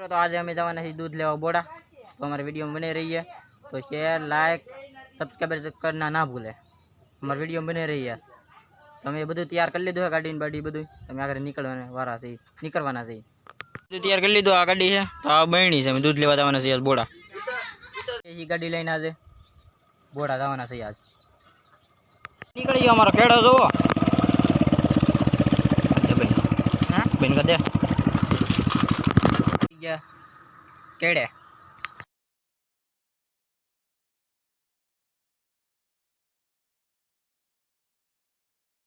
तो आज हमें जवाना है दूध लेवा बोड़ा। तो हमारे वीडियो में बने रहिए, तो शेयर लाइक सब्सक्राइब करना ना भूले। हमारे वीडियो में बने रहिए। तो हमें બધું તૈયાર કરી લીધું છે, ગાડીની બાડી બધું તમે આગળ નીકળવાના વારા છે, નીકળવાના છે। બધું તૈયાર કરી લીધું। આ ગાડી છે તો આ બહેણી છે, અમે દૂધ લેવા જવાના છે આજ બોડા। એ ગાડી લઈને આજે બોડા જવાના છે આજ। નીકળી ગયો અમારો ખેડો જોવો બેન, હા બેન કા દે કેડે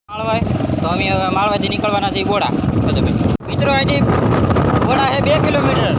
मालवाई। तो अमी मालवाई निकलवाना बोड़ा। मित्रों अँ बोड़ा है 2 किलोमीटर।